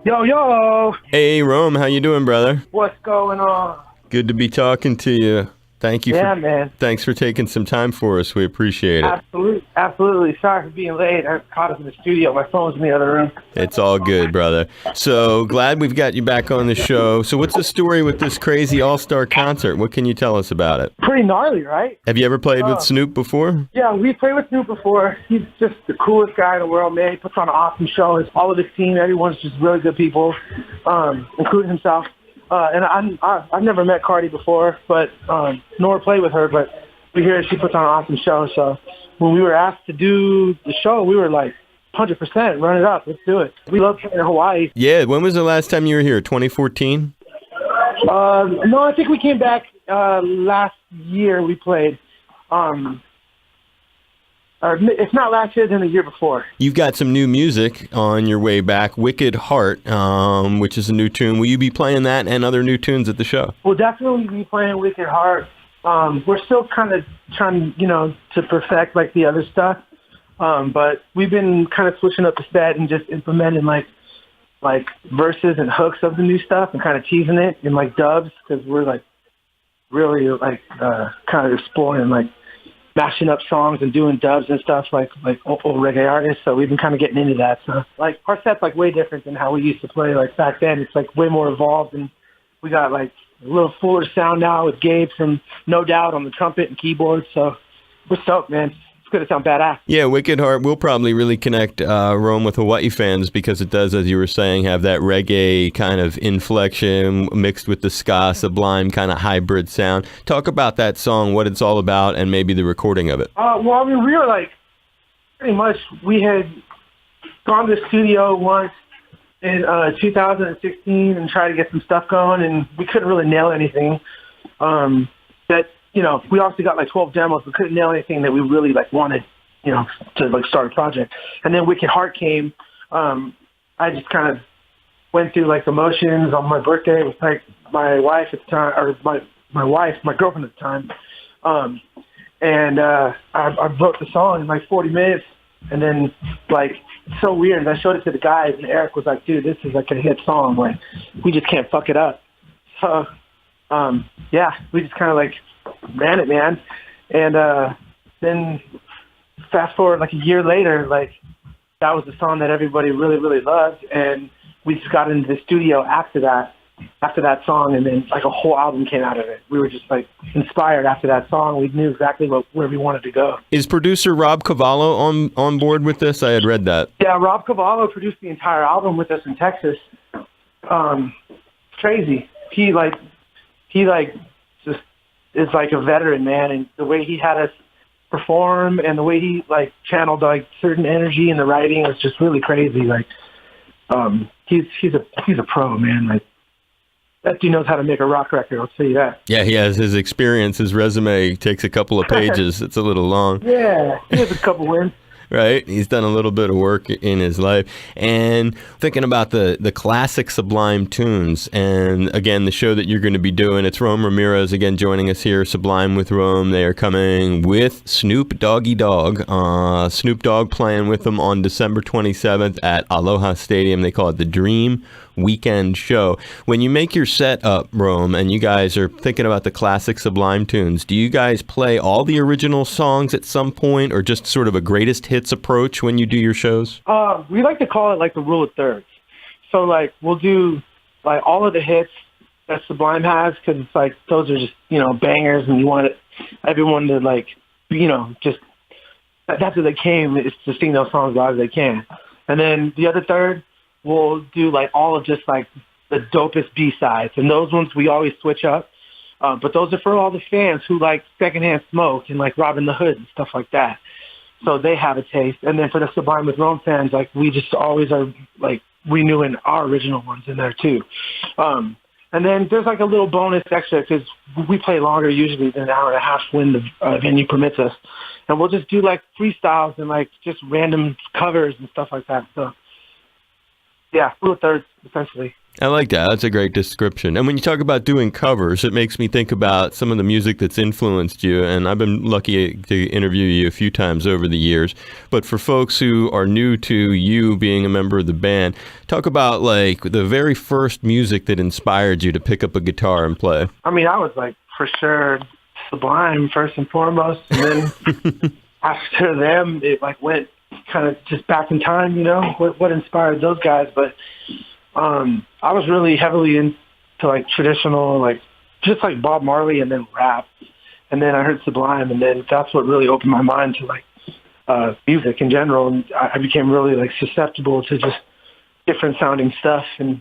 Yo, yo, Hey, Rome, how you doing, brother? what's going on? Good to be talking to you. Thank you Yeah, man. thanks for taking some time for us. We appreciate it. Absolutely, absolutely. Sorry for being late. I caught us in the studio. My phone's in the other room. It's all good, brother. So glad we've got you back on the show. So what's the story with this crazy all-star concert? What can you tell us about it? Pretty gnarly, right? Have you ever played with Snoop before? Yeah, we played with Snoop before. He's just the coolest guy in the world, man. He puts on an awesome show. It's all of his team, everyone's just really good people, including himself. And I've never met Cardi before, but nor played with her, but we hear she puts on an awesome show. So when we were asked to do the show, we were like, 100%, run it up. Let's do it. We love playing in Hawaii. Yeah, when was the last time you were here? 2014? No, I think we came back last year. We played. Or if not last year, then the year before. You've got some new music on your way back, Wicked Heart, which is a new tune. Will you be playing that and other new tunes at the show? We'll definitely be playing Wicked Heart. We're still kind of trying, to perfect like the other stuff. But we've been kind of switching up the set and just implementing like verses and hooks of the new stuff and kind of teasing it in like dubs because we're like really like kind of exploring like mashing up songs and doing dubs and stuff like old reggae artists. So we've been kind of getting into that. So like our set's like way different than how we used to play like back then. It's like way more evolved and we got like a little fuller sound now with Gabe from No Doubt on the trumpet and keyboard. So we're stoked, man. It's going to sound badass. Yeah, Wicked Heart will probably really connect Rome with Hawaii fans because it does, as you were saying, have that reggae kind of inflection mixed with the ska, Sublime kind of hybrid sound. Talk about that song, what it's all about, and maybe the recording of it. Well, I mean, we were like, pretty much, we had gone to the studio once in 2016 and tried to get some stuff going, and we couldn't really nail anything we obviously got like 12 demos, but couldn't nail anything that we really like wanted, to like start a project. And then Wicked Heart came. I just kind of went through like the motions on my birthday with like my wife at the time, or my girlfriend at the time. I wrote the song in like 40 minutes. And then like, it's so weird. And I showed it to the guys and Eric was like, dude, this is like a hit song. Like we just can't fuck it up. So, we just kind of like, ran it, man. And then fast forward like a year later, like that was the song that everybody really, really loved. And we just got into the studio after that song, and then like a whole album came out of it. We were just like inspired after that song. We knew exactly where we wanted to go. Is producer Rob Cavallo on board with this? I had read that. Yeah, Rob Cavallo produced the entire album with us in Texas. Crazy. He just is like a veteran, man, and the way he had us perform and the way he like channeled like certain energy in the writing was just really crazy. Like, he's a pro, man. Like that dude knows how to make a rock record. I'll tell you that. Yeah, he has his experience. His resume takes a couple of pages. It's a little long. Yeah, he has a couple wins. Right? He's done a little bit of work in his life. And thinking about the classic Sublime tunes, and again, the show that you're going to be doing, it's Rome Ramirez again joining us here, Sublime with Rome. They are coming with Snoop Doggy Dogg. Snoop Dogg playing with them on December 27th at Aloha Stadium. They call it the Dream Weekend Show. When you make your set up, Rome, and you guys are thinking about the classic Sublime tunes, do you guys play all the original songs at some point, or just sort of a greatest hits approach when you do your shows? We like to call it like the rule of thirds. So like we'll do like all of the hits that Sublime has, because it's like those are just bangers, and you want everyone to like just that's what they came is to sing those songs as loud as they can. And then the other third, we'll do like all of just like the dopest B-sides, and those ones we always switch up. But those are for all the fans who like Secondhand Smoke and like Robin the Hood and stuff like that. So they have a taste. And then for the Sublime with Rome fans, like we just always are like renewing our original ones in there too. And then there's like a little bonus extra because we play longer usually than an hour and a half when the venue permits us. And we'll just do like freestyles and like just random covers and stuff like that. So Yeah, rule of thirds, essentially. I like that. That's a great description. And when you talk about doing covers, it makes me think about some of the music that's influenced you. And I've been lucky to interview you a few times over the years. But for folks who are new to you being a member of the band, talk about like the very first music that inspired you to pick up a guitar and play. I mean, I was like, for sure, Sublime first and foremost. And then after them, it like went kind of just back in time, you know, what inspired those guys. But I was really heavily into like traditional, like just like Bob Marley and then rap. And then I heard Sublime, and then that's what really opened my mind to like music in general. And I became really like susceptible to just different sounding stuff. And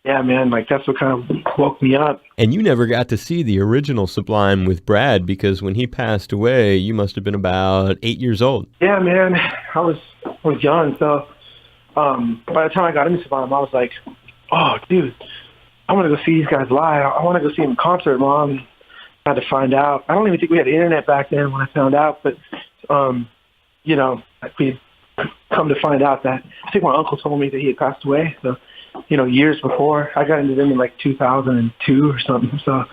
yeah, man, like that's what kind of woke me up. And you never got to see the original Sublime with Brad, because when he passed away, you must have been about 8 years old. Yeah, man, I was young. So by the time I got into Sublime, I was like, oh, dude, I want to go see these guys live. I want to go see them in concert, Mom. I had to find out. I don't even think we had the internet back then when I found out, but, you know, we come to find out that I think my uncle told me that he had passed away. So, you know, years before. I got into them in like 2002 or something. So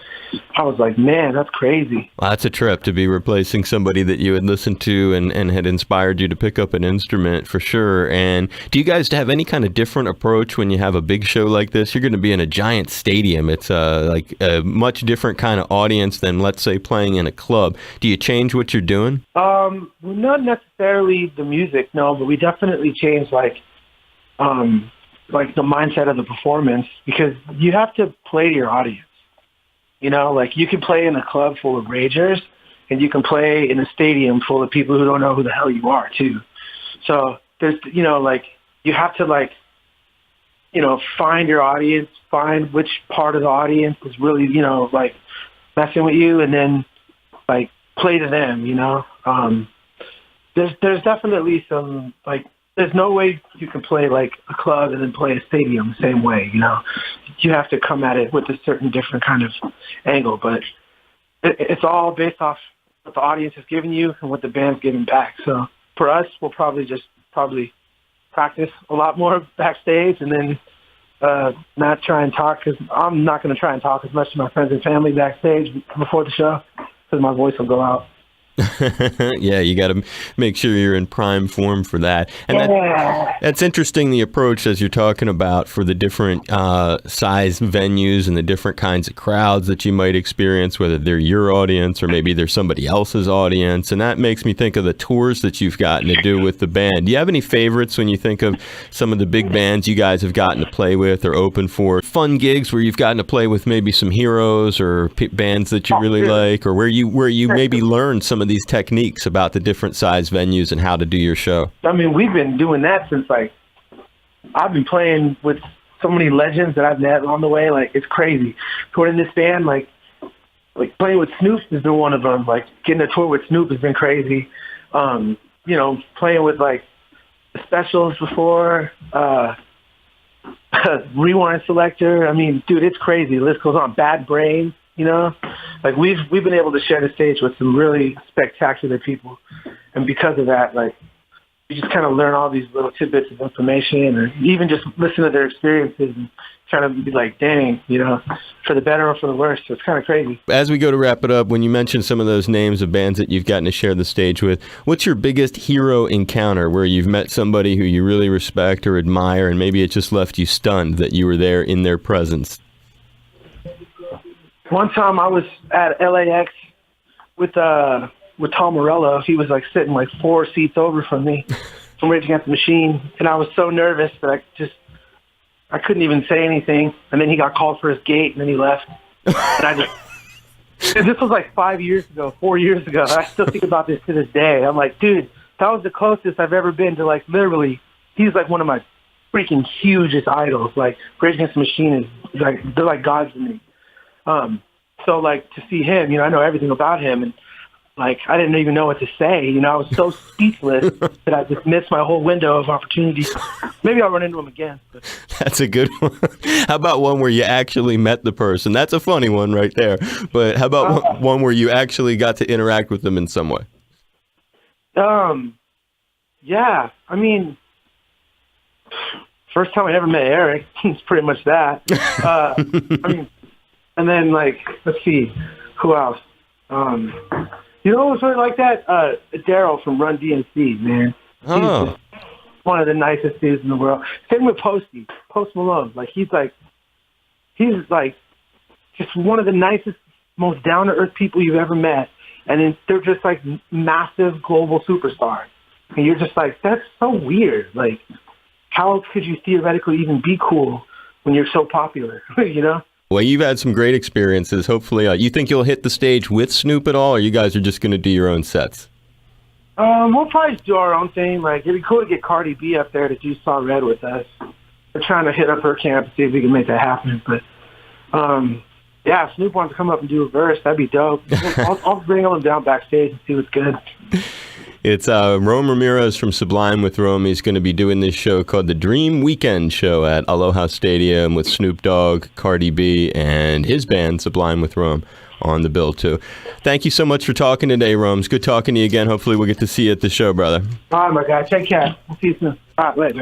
I was like, man, that's crazy. Well, that's a trip to be replacing somebody that you had listened to and had inspired you to pick up an instrument for sure. And do you guys have any kind of different approach when you have a big show like this? You're going to be in a giant stadium. It's like a much different kind of audience than, let's say, playing in a club. Do you change what you're doing? Not necessarily the music, no, but we definitely change like the mindset of the performance, because you have to play to your audience. You know, like you can play in a club full of ragers, and you can play in a stadium full of people who don't know who the hell you are too. So there's, you know, like you have to like, you know, find your audience, find which part of the audience is really, you know, like messing with you, and then like play to them, you know. There's definitely some like, there's no way you can play like a club and then play a stadium the same way, you know. You have to come at it with a certain different kind of angle, but it's all based off what the audience is giving you and what the band's giving back. So for us, we'll probably practice a lot more backstage, and then not try and talk, because I'm not going to try and talk as much to my friends and family backstage before the show, because my voice will go out. Yeah, you got to make sure you're in prime form for that. And that's interesting, the approach as you're talking about for the different size venues and the different kinds of crowds that you might experience, whether they're your audience or maybe they're somebody else's audience. And that makes me think of the tours that you've gotten to do with the band. Do you have any favorites when you think of some of the big bands you guys have gotten to play with or open for? Fun gigs where you've gotten to play with maybe some heroes or bands that you really like, or where you maybe learned some of these techniques about the different size venues and how to do your show? I mean, we've been doing that since like, I've been playing with so many legends that I've met along the way. Like, it's crazy. Touring this band, like playing with Snoop has been one of them. Like, getting a tour with Snoop has been crazy. You know, playing with like the Specials before, Rewind Selector. I mean, dude, it's crazy. The list goes on. Bad Brains. You know, like we've been able to share the stage with some really spectacular people, and because of that, like you just kind of learn all these little tidbits of information, or even just listen to their experiences and kind of be like, dang, you know, for the better or for the worse. So it's kind of crazy. As we go to wrap it up, when you mention some of those names of bands that you've gotten to share the stage with, what's your biggest hero encounter where you've met somebody who you really respect or admire, and maybe it just left you stunned that you were there in their presence? One time I was at LAX with Tom Morello. He was like sitting like 4 seats over from me from Rage Against the Machine, and I was so nervous that I couldn't even say anything. And then he got called for his gate, and then he left. And this was like 4 years ago. I still think about this to this day. I'm like, dude, that was the closest I've ever been to like literally. He's like one of my freaking hugest idols. Like Rage Against the Machine is like, they're like gods to me. So like to see him, you know, I know everything about him, and like I didn't even know what to say. You know, I was so speechless that I just missed my whole window of opportunity. Maybe I'll run into him again. But. That's a good one. How about one where you actually met the person? That's a funny one right there. But how about one where you actually got to interact with them in some way? Yeah, I mean, first time I ever met Eric. It's pretty much that. I mean, and then like, let's see, who else? You know who's really like that? Daryl from Run DMC, man. Oh. He's just one of the nicest dudes in the world. Same with Post Malone. Like he's like just one of the nicest, most down to earth people you've ever met. And then they're just like massive global superstars. And you're just like, that's so weird. Like, how could you theoretically even be cool when you're so popular? You know? Well, you've had some great experiences. Hopefully, you think you'll hit the stage with Snoop at all, or you guys are just going to do your own sets? We'll probably do our own thing. Like, it'd be cool to get Cardi B up there to do Saw Red with us. We're trying to hit up her camp and see if we can make that happen. But, yeah, if Snoop wants to come up and do a verse, that'd be dope. I'll bring him down backstage and see what's good. It's Rome Ramirez from Sublime with Rome. He's going to be doing this show called the Dream Weekend Show at Aloha Stadium with Snoop Dogg, Cardi B, and his band Sublime with Rome on the bill, too. Thank you so much for talking today, Rome. It's good talking to you again. Hopefully we'll get to see you at the show, brother. All right, my guy. Take care. We'll see you soon. All right, later.